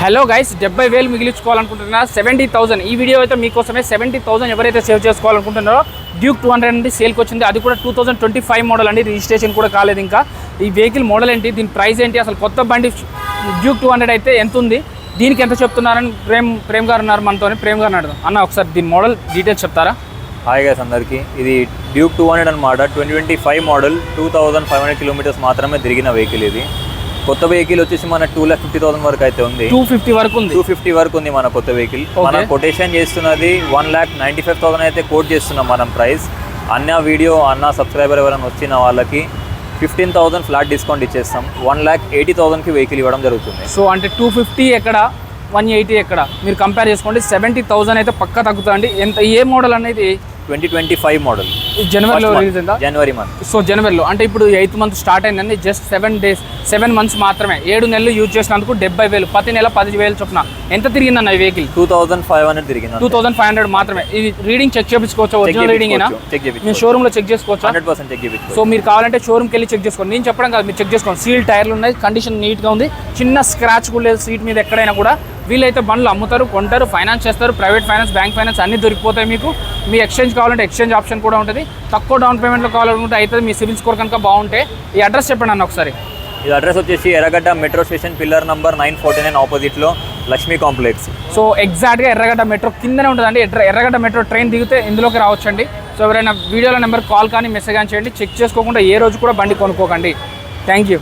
Hello guys, 70,000 మిగిలించుకోవాలనుకుంటున్నారా? 70,000 ఈ video అయితే మీకోసమే. 70,000 ఎవరైతే సేవ్ చేసుకోవాలనుకుంటున్నారో డ్యూక్ 200 నుండి సేల్కి వచ్చింది. అది కూడా 2025 మోడల్ అండి, రిజిస్ట్రేషన్ కూడా కాలేదు ఇంకా. ఈ వెహికల్ మోడల్ ఏంటి, దీని ప్రైస్ ఏంటి, అసలు కొత్త బండి డ్యూక్ 200 అయితే ఎంత ఉంది, దీనికి ఎంత చెప్తున్నారని ప్రేమ్ గారు ఉన్నారు మనతో. ప్రేమ్ గారు అడదాం. అన్న ఒకసారి దీని మోడల్ డీటెయిల్స్ చెప్తారా? హాయ్ గైస్ అందరికీ, ఇది డ్యూక్ 200 అనమాట. 2025 మోడల్, 2500 కిలోమీటర్స్ మాత్రమే తిరిగిన వెహికల్. ఇది కొత్త వెహికల్ వచ్చేసి మన 2,50,000 వరకు అయితే ఉంది. 250 వరకు ఉంది. 250 వరకు ఉంది మన కొత్త వెహికల్. మనం కొటేషన్ చేస్తున్నది 1,95,000 అయితే కోట్ చేస్తున్నాం మనం ప్రైస్. అన్న వీడియో అన్న సబ్స్క్రైబర్ ఎవరైనా వచ్చిన వాళ్ళకి 15,000 ఫ్లాట్ డిస్కౌంట్ ఇచ్చేస్తాం. 1,80,000కి వెహికల్ ఇవ్వడం జరుగుతుంది. సో అంటే 250 ఎక్కడ, 180 ఎక్కడ, మీరు కంపేర్ చేసుకోండి. 70,000 అయితే పక్కా తగ్గుతుంది. ఎంత ఏ మోడల్ అనేది 2025 మోడల్, జనవరిలో రిలీజ్ అయిందా? జనవరి మంత్. సో జనవరిలో అంటే ఇప్పుడు 8th మంత్ స్టార్ట్ అయిందండి. జస్ట్ 7 months మాత్రమే. 7 నెలలు యూజ్ చేసినందుకు 70,000, ప్రతి నెల 10,000 చొప్పున. ఎంత తిరిగిందన్న ఈ వెహికల్? 2,500 తిరిగింది. 2,500 మాత్రమే. ఇది రీడింగ్ చెక్ చేయించుకోవచ్చు, ఒరిజినల్ రీడింగ్ అయినా మీరు షోరూమ్ లో చెక్ చేసుకోవచ్చు. 100% చెక్ చేయించుకోవచ్చు. సో మీరు కావాలంటే షోరూమ్కి వెళ్ళి చెక్ చేసుకోండి. నేను చెప్పడం కాదు, మీరు చెక్ చేసుకోండి. సీల్ టైర్లు ఉన్నాయి, కండిషన్ నీట్గా ఉంది, చిన్న స్క్రాచ్ కూడా లేదు సీట్ మీద ఎక్కడైనా కూడా. వీళ్ళైతే బండ్లు అమ్ముతారు, కొంటారు, ఫైనాన్స్ చేస్తారు, ప్రైవేట్ ఫైనాన్స్, బ్యాంక్ ఫైనాన్స్ అన్నీ దొరికిపోతాయి మీకు. మీ ఎక్స్చేంజ్ కావాలంటే ఎక్స్చేంజ్ ఆప్షన్ కూడా ఉంటుంది. తక్కువ డౌన్ పేమెంట్లో కావాలనుకుంటే అవుతుంది. మీ సివిల్ స్కోర్ కనుక బాగుంటే. ఈ అడ్రస్ చెప్పండి అన్న ఒకసారి. ఈ అడ్రస్ వచ్చేసి ఎర్రగడ్డ మెట్రో స్టేషన్, పిల్లర్ నంబర్ 949 ఆపోజిట్లో లక్ష్మీ కాంప్లెక్స్. సో ఎగ్జాక్ట్గా ఎర్రగడ్డ మెట్రో కిందనే ఉంటుందండి. ఎర్రగడ్డ మెట్రో ట్రైన్ దిగితే ఇందులోకి రావచ్చండి. సో ఎవరైనా వీడియోలో నెంబర్ కాల్ కానీ మెసేజ్ కానీ చేయండి. చెక్ చేసుకోకుండా ఏ రోజు కూడా బండి కొనుక్కోకండి. Thank you.